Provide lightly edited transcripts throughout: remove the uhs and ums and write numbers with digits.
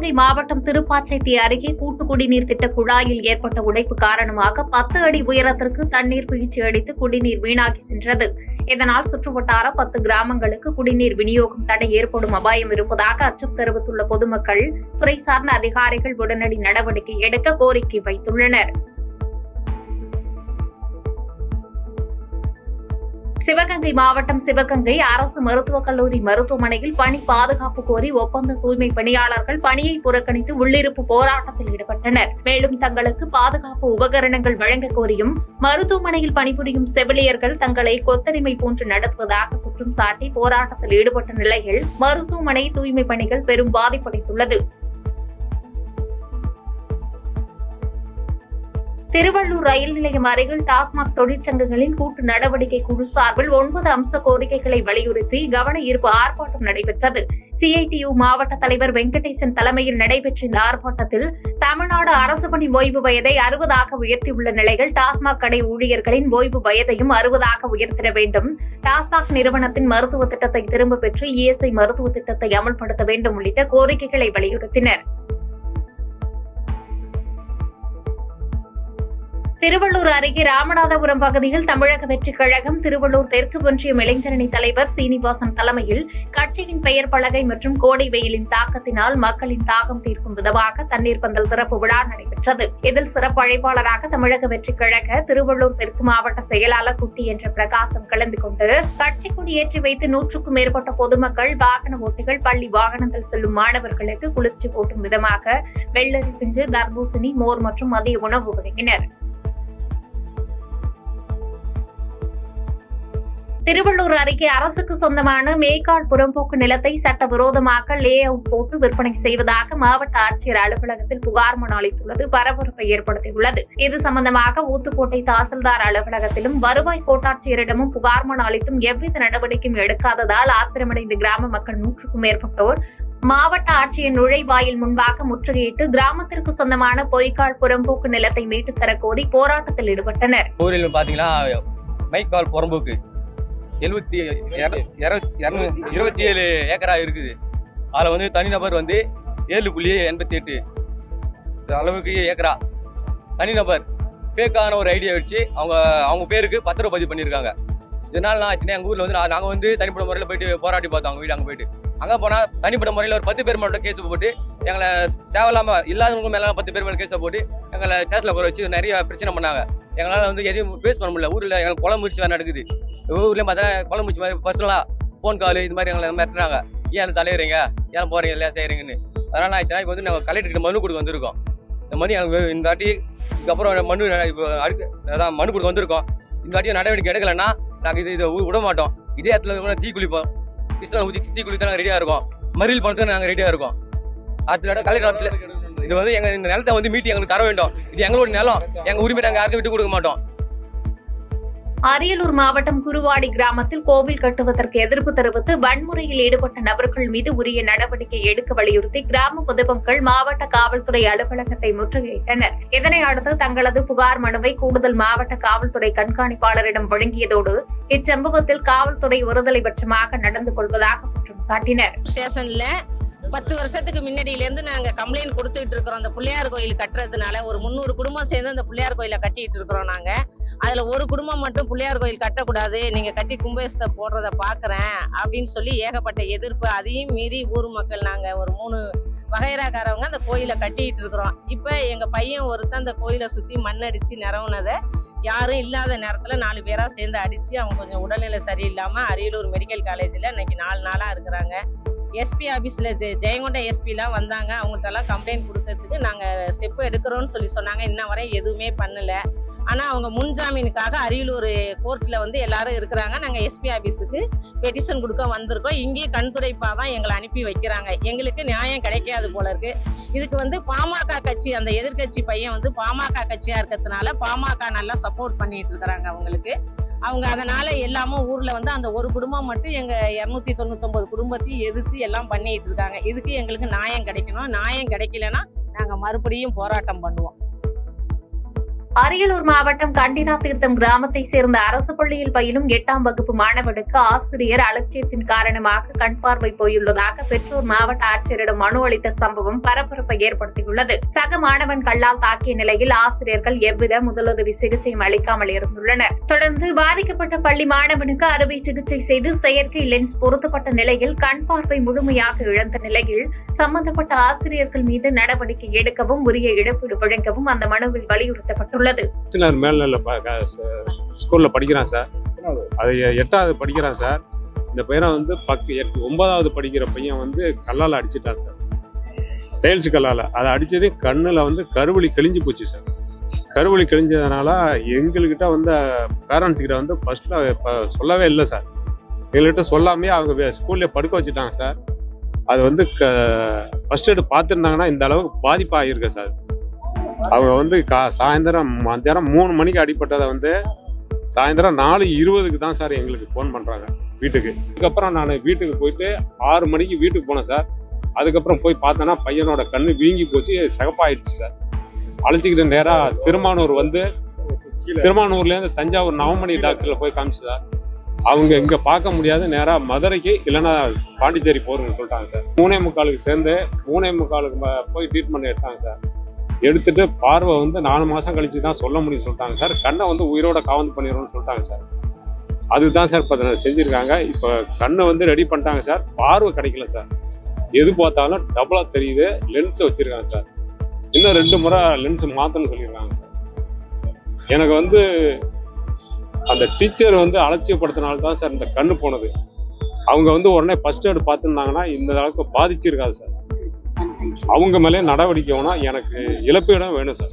சிவகங்கை மாவட்டம் திருப்பாச்சேத்தி அருகே கூட்டு குடிநீர் திட்ட குழாயில் ஏற்பட்ட உடைப்பு காரணமாக 10 அடி உயரத்திற்கு தண்ணீர் பீய்ச்சி அடித்து குடிநீர் வீணாகி சென்றது. இதனால் சுற்றுவட்டார 10 கிராமங்களுக்கு குடிநீர் விநியோகம் தடை ஏற்படும் அபாயம் இருப்பதாக அச்சம் தெரிவித்துள்ள பொதுமக்கள் துறை சார்ந்த அதிகாரிகள் உடனடி நடவடிக்கை எடுக்க கோரிக்கை வைத்துள்ளனர். சிவகங்கை மாவட்டம் சிவகங்கை அரசு மருத்துவக் கல்லூரி மருத்துவமனையில் பணி பாதுகாப்பு கோரி ஒப்பந்த தூய்மை பணியாளர்கள் பணியை புறக்கணித்து உள்ளிருப்பு போராட்டத்தில் ஈடுபட்டனர். மேலும் தங்களுக்கு பாதுகாப்பு உபகரணங்கள் வழங்க கோரியும் மருத்துவமனையில் பணிபுரியும் செவிலியர்கள் தங்களை கொத்தடிமை போன்று நடத்துவதாக குற்றம் சாட்டி போராட்டத்தில் ஈடுபட்ட நிலையில் மருத்துவமனை தூய்மை பணிகள் பெரும் பாதிப்படைந்துள்ளது. திருவள்ளூர் ரயில் நிலையம் அருகில் டாஸ்மாக் தொழிற்சங்கங்களின் கூட்டு நடவடிக்கை குழு சார்பில் 9 அம்ச கோரிக்கைகளை வலியுறுத்தி கவன ஈர்ப்பு ஆர்ப்பாட்டம் நடைபெற்றது. CITU மாவட்ட தலைவர் வெங்கடேசன் தலைமையில் நடைபெற்ற இந்த ஆர்ப்பாட்டத்தில் தமிழ்நாடு அரசு பணி ஓய்வு வயதை 60ஆக உயர்த்தியுள்ள நிலையில் டாஸ்மாக் கடை ஊழியர்களின் ஓய்வு வயதையும் 60ஆக உயர்த்திட வேண்டும், டாஸ்மாக் நிறுவனத்தின் மருத்துவ திட்டத்தை திரும்பப் பெற்று ESI மருத்துவ திட்டத்தை அமல்படுத்த வேண்டும் உள்ளிட்ட கோரிக்கைகளை வலியுறுத்தினர். திருவள்ளூர் அருகே ராமநாதபுரம் பகுதியில் தமிழக வெற்றிக் கழகம் திருவள்ளூர் தெற்கு ஒன்றியம் இளைஞரணி தலைவர் சீனிவாசன் தலைமையில் கட்சியின் பெயர் பலகை மற்றும் கோடை வெயிலின் தாக்கத்தினால் மக்களின் தாகம் தீர்க்கும் விதமாக தண்ணீர் பந்தல் திறப்பு விழா நடைபெற்றது. இதில் சிறப்பு அழைப்பாளராக தமிழக வெற்றிக் கழக திருவள்ளூர் தெற்கு மாவட்ட செயலாளர் குட்டி என்ற பிரகாசம் கலந்து கொண்டு கட்சி கொடி ஏற்றி வைத்து 100க்கும் மேற்பட்ட பொதுமக்கள், வாகன ஓட்டிகள், பள்ளி வாகனங்கள் செல்லும் மாணவர்களுக்கு குளிர்ச்சி போட்டும் விதமாக வெள்ளரி பிஞ்சு, தர்பூசணி, மோர் மற்றும் மதிய உணவு வழங்கினர். திருவள்ளூர் அருகே அரசுக்கு சொந்தமான மேய்க்கால் புறம்போக்கு நிலத்தை சட்டவிரோதமாக லே அவுட் போட்டு விற்பனை செய்வதாக மாவட்ட ஆட்சியர் அலுவலகத்தில் புகார் மனு அளித்துள்ளது பரபரப்பை ஏற்படுத்தியுள்ளது. இது சம்பந்தமாக ஊத்துக்கோட்டை தாசில்தார் அலுவலகத்திலும் வருவாய் கோட்டாட்சியரிடமும் புகார் மனு அளித்தும் எவ்வித நடவடிக்கையும் எடுக்காததால் ஆத்திரமடைந்த கிராம மக்கள் 100க்கும் மேற்பட்டோர் மாவட்ட ஆட்சியர் நுழைவாயில் முன்பாக முற்றுகையிட்டு கிராமத்திற்கு சொந்தமான பொய்க்கால் புறம்போக்கு நிலத்தை மீட்டுத் தர கோரி போராட்டத்தில் ஈடுபட்டனர். 27 ஏக்கரா இருக்குது. அதுல தனிநபர் 7.88 அளவுக்கு ஏக்கரா தனிநபர் பேக்கான ஒரு ஐடியா வச்சு அவங்க பேருக்கு பத்திரம் பதிவு பண்ணியிருக்காங்க. இதனால நான் ஆச்சுன்னா எங்க ஊர்ல நாங்க தனிப்பட்ட முறையில் போயிட்டு போராட்டி பார்த்தோம். அவங்க வீடு அங்கே போயிட்டு அங்கே போனா தனிப்பட்ட முறையில் ஒரு 10 பேர் மட்டும் கேஸ் போட்டு எங்களை தேவையில்லாம இல்லாதவங்க மேல 10 பேர் மேல கேஸை போட்டு எங்களை ஸ்டேஷன்ல குறை வச்சு நிறைய பிரச்சனை பண்ணாங்க. எங்களால எதையும் பேஸ் பண்ண முடியல. ஊர்ல எங்களுக்கு கொலை முயற்சி வேறு நடக்குது. ஊர்லயும் பார்த்தா கொலை முயற்சி மாதிரி பர்சனலா போன் கால் இது மாதிரி எங்களை மிரட்டுறாங்க. ஏன் தலைவரீங்க, ஏன் போறீங்க, இல்லையா செய்யறீங்கன்னு. அதனால ஆச்சுன்னா இப்போ நாங்கள் கலெக்டர்கிட்ட மனு கொடுக்க வந்திருக்கோம். இந்த மணி எங்களுக்கு இந்த வாட்டி இதுக்கப்புறம் மனு அதான் மனு கொடுக்க வந்திருக்கோம். இந்த வாட்டியும் நடவடிக்கை எடுக்கலைன்னா நாங்கள் இதை விட மாட்டோம். இதே இடத்துல தீ குளிப்போம். கிருஷ்ணா ஊற்றி தீ குளிக்க நாங்கள் ரெடியாக இருக்கோம். மறியல் பண்ணுறதுக்கு நாங்கள் ரெடியாக இருக்கோம். அடுத்த கலெக்டர் ஆஃபீஸில் இது எங்கள் இந்த நிலத்தை மீட்டி எங்களுக்கு தர வேண்டும். இது எங்களோட நிலம், எங்கள் உரிமை நாங்கள் யாருக்கும் விட்டு கொடுக்க மாட்டோம். அரியலூர் மாவட்டம் குருவாடி கிராமத்தில் கோவில் கட்டுவதற்கு எதிர்ப்பு தெரிவித்து வன்முறையில் ஈடுபட்ட நபர்கள் மீது உரிய நடவடிக்கை எடுக்க வலியுறுத்தி கிராம பொதுமக்கள் மாவட்ட காவல்துறை அலுவலகத்தை முற்றுகையிட்டனர். இதனை அடுத்து தங்களது புகார் மனுவை கூடுதல் மாவட்ட காவல்துறை கண்காணிப்பாளரிடம் வழங்கியதோடு இச்சம்பவத்தில் காவல்துறை ஒருதலை பட்சமாக நடந்து கொள்வதாக குற்றம் சாட்டினர். 10 வருஷத்துக்கு முன்னாடியில இருந்து நாங்க கம்ப்ளைண்ட் கொடுத்துட்டு இருக்கிறோம். அந்த பிள்ளையார் கோயில் கட்டுறதுனால ஒரு 300 குடும்பம் சேர்ந்து அந்த பிள்ளையார் கோயில கட்டிட்டு இருக்கிறோம். நாங்க அதுல ஒரு குடும்பம் மட்டும் பிள்ளையார் கோயில் கட்டக்கூடாது, நீங்க கட்டி கும்பேசத்தை போடுறத பாக்குறேன் அப்படின்னு சொல்லி ஏகப்பட்ட எதிர்ப்பு. அதையும் மீறி ஊர் மக்கள் நாங்க ஒரு 3 வகைராக்காரவங்க அந்த கோயிலை கட்டிட்டு இருக்கிறோம். இப்ப எங்க பையன் ஒருத்தன் அந்த கோயிலை சுத்தி மண்ணடிச்சு நிறவுனதை யாரும் இல்லாத நேரத்துல 4 பேரா சேர்ந்து அடிச்சு அவங்க கொஞ்சம் உடல்நிலை சரியில்லாம அரியலூர் மெடிக்கல் காலேஜ்ல இன்னைக்கு 4 நாளா இருக்கிறாங்க. எஸ்பி ஆபீஸ்ல ஜெயங்கொண்ட எஸ்பிலாம் வந்தாங்க. அவங்கள்ட்டெல்லாம் கம்ப்ளைண்ட் கொடுக்கறதுக்கு நாங்க ஸ்டெப் எடுக்கிறோம்னு சொல்லி சொன்னாங்க. இன்ன வரை எதுவுமே பண்ணல. ஆனா அவங்க முன்ஜாமீனுக்காக அரியலூர் கோர்ட்ல எல்லாரும் இருக்கிறாங்க. நாங்க எஸ்பி ஆபீஸுக்கு பெட்டிஷன் கொடுக்க வந்திருக்கோம். இங்கே கண்துடைப்பா தான் எங்களை அனுப்பி வைக்கிறாங்க. எங்களுக்கு நியாயம் கிடைக்காது போல இருக்கு. இதுக்கு பாமக கட்சி, அந்த எதிர்கட்சி பையன் பாமக கட்சியா இருக்கிறதுனால பாமக நல்லா சப்போர்ட் பண்ணிட்டு இருக்கிறாங்க அவங்களுக்கு. அவங்க அதனால எல்லாமும் ஊர்ல அந்த ஒரு குடும்பம் மட்டும் எங்க 299 குடும்பத்தையும் எதிர்த்து எல்லாம் பண்ணிட்டு இருக்காங்க. இதுக்கு எங்களுக்கு நியாயம் கிடைக்கணும். நியாயம் கிடைக்கலன்னா நாங்க மறுபடியும் போராட்டம் பண்ணுவோம். அரியலூர் மாவட்டம் கண்டிராதீர்த்தம் கிராமத்தை சேர்ந்த அரசு பள்ளியில் பயிலும் 8ஆம் வகுப்பு மாணவனுக்கு ஆசிரியர் அலட்சியத்தின் காரணமாக கண் பார்வை போயுள்ளதாக பெற்றோர் மாவட்ட ஆட்சியரிடம் மனு அளித்த சம்பவம் பரபரப்பை ஏற்படுத்தியுள்ளது. சக மாணவன் கல்லால் தாக்கிய நிலையில் ஆசிரியர்கள் எவ்வித முதலுதவி சிகிச்சையும் அளிக்காமல் இருந்துள்ளனர். தொடர்ந்து பாதிக்கப்பட்ட பள்ளி மாணவனுக்கு அறுவை சிகிச்சை செய்து செயற்கை லென்ஸ் பொருத்தப்பட்ட நிலையில் கண் பார்வை முழுமையாக இழந்த நிலையில் சம்பந்தப்பட்ட ஆசிரியர்கள் மீது நடவடிக்கை எடுக்கவும் உரிய இழப்பீடு வழங்கவும் அந்த மனுவில் வலியுறுத்தப்பட்டுள்ளது. மேல்நிலை ஸ்கூல்ல படிக்கிறான் சார். அது 8வது படிக்கிறான் சார். இந்த பையனை வந்து 9வது படிக்கிற பையன் வந்து கல்லால் அடிச்சிட்டான் சார். டைல்ஸ் கல்லால் அதை அடிச்சதே கண்ணுல வந்து கருவழி கிழிஞ்சு போச்சு சார். கருவழி கிழிஞ்சதுனால எங்ககிட்ட வந்து பேரண்ட்ஸ் கிட்ட வந்து ஃபர்ஸ்ட்ல சொல்லவே இல்லை சார். எங்கள்கிட்ட சொல்லாமே அவங்க ஸ்கூல்ல படுக்க வச்சுட்டாங்க சார். அது வந்து ஃபர்ஸ்ட் எய்டு பார்த்துருந்தாங்கன்னா இந்த அளவுக்கு பாதிப்பாகிருக்கு சார். அவங்க வந்து சாயந்தரம் மத்தியானம் 3 மணிக்கு அடிப்பட்டதை வந்து சாயந்தரம் 4:20க்கு தான் சார் எங்களுக்கு ஃபோன் பண்ணுறாங்க வீட்டுக்கு. அதுக்கப்புறம் நான் வீட்டுக்கு போயிட்டு 6 மணிக்கு வீட்டுக்கு போனேன் சார். அதுக்கப்புறம் போய் பார்த்தேன்னா பையனோட கண்ணு வீங்கி போச்சு, சிகப்பாயிடுச்சு சார். அழைச்சிக்கிட்டு நேராக திருமானூர் வந்து திருமானூர்லேருந்து தஞ்சாவூர் நவமணி டாக்டரில் போய் காமிச்சு சார். அவங்க இங்கே பார்க்க முடியாது, நேராக மதுரைக்கு இல்லைன்னா பாண்டிச்சேரி போகிறோம்னு சொல்லிட்டாங்க சார். 3:45 சேர்ந்து 3:45 போய் ட்ரீட்மெண்ட் எடுத்தாங்க சார். எடுத்துட்டு பார்வை வந்து 4 மாதம் கழிச்சு தான் சொல்ல முடியும்னு சொல்லிட்டாங்க சார். கண்ணை வந்து உயிரோட காவந்து பண்ணிடுவோம்னு சொல்லிட்டாங்க சார். அதுதான் சார் இப்போ செஞ்சுருக்காங்க. இப்போ கண்ணை வந்து ரெடி பண்ணிட்டாங்க சார். பார்வை கிடைக்கல சார். எது பார்த்தாலும் டபுளாக தெரியுது. லென்ஸ் வச்சுருக்காங்க சார். இன்னும் 2 முறை லென்ஸ் மாற்றணும்னு சொல்லியிருக்காங்க சார். எனக்கு வந்து அந்த டீச்சர் வந்து அலட்சியப்படுத்தினால தான் சார் இந்த கண்ணு போனது. அவங்க வந்து உடனே ஃபர்ஸ்ட் எய்டு பார்த்துருந்தாங்கன்னா இந்த அளவுக்கு பாதிச்சிருக்காது சார். அவங்க மேலே நடவடிக்கை வேணும். எனக்கு இழப்பீடும் வேணும் சார்.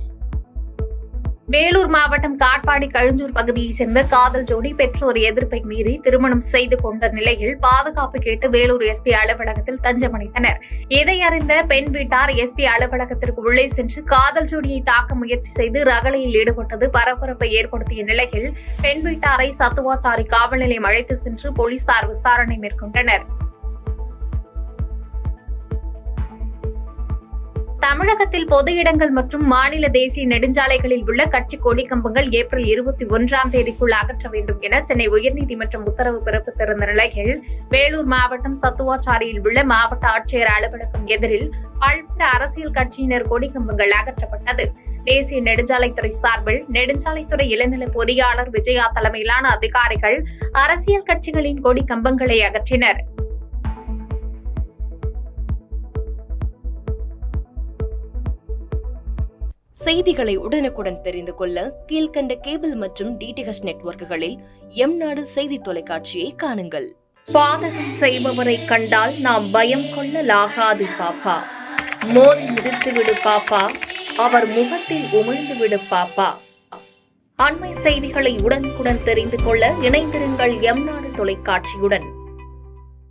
வேலூர் மாவட்டம் காட்பாடி கழுஞ்சூர் பகுதியை சேர்ந்த காதல் ஜோடி பெற்றோர் எதிர்ப்பை மீறி திருமணம் செய்து கொண்ட நிலையில் பாதுகாப்பு கேட்டு வேலூர் எஸ்பி அலுவலகத்தில் தஞ்சமடைந்தனர். இதை அறிந்த பெண் வீட்டார் எஸ்பி அலுவலகத்திற்கு உள்ளே சென்று காதல் ஜோடியை தாக்க முயற்சி செய்து ரகளையில் ஈடுபட்டது பரபரப்பை ஏற்படுத்திய நிலையில் பெண் வீட்டாரை சத்துவாச்சாரி காவல் நிலையம் அழைத்து சென்று போலீசார் விசாரணை மேற்கொண்டனர். தமிழகத்தில் பொது இடங்கள் மற்றும் மாநில தேசிய நெடுஞ்சாலைகளில் உள்ள கட்சி கொடி கம்பங்கள் ஏப்ரல் 21ஆம் தேதிக்குள் அகற்ற வேண்டும் என சென்னை உயர்நீதிமன்றம் உத்தரவு பிறப்பித்திருந்த நிலையில் வேலூர் மாவட்டம் சத்துவாச்சாரியில் உள்ள மாவட்ட ஆட்சியர் அலுவலகம் எதிரில் பல்வேறு அரசியல் கட்சியினர் கொடி கம்பங்கள் அகற்றப்பட்டது. தேசிய நெடுஞ்சாலைத்துறை சார்பில் நெடுஞ்சாலைத்துறை இளநிலை பொறியாளர் விஜயா தலைமையிலான அதிகாரிகள் அரசியல் கட்சிகளின் கொடி கம்பங்களை அகற்றினர். செய்திகளை உடனுக்குடன் தெரிந்து கொள்ள கீழ்கண்ட கேபிள் மற்றும் டிடிஎச் நெட்வொர்க்குகளில் எம்நாடு செய்தி தொலைக்காட்சியை காணுங்கள். பாதகம் செய்பவரை கண்டால் நாம் பயம் கொள்ளலாகாது பாப்பா. மோதி மிதித்துவிடு பாப்பா, அவர் முகத்தில் உமிழ்ந்துவிடு பாப்பா. அண்மை செய்திகளை உடனுக்குடன் தெரிந்து கொள்ள இணைந்திருங்கள் எம்நாடு தொலைக்காட்சியுடன்.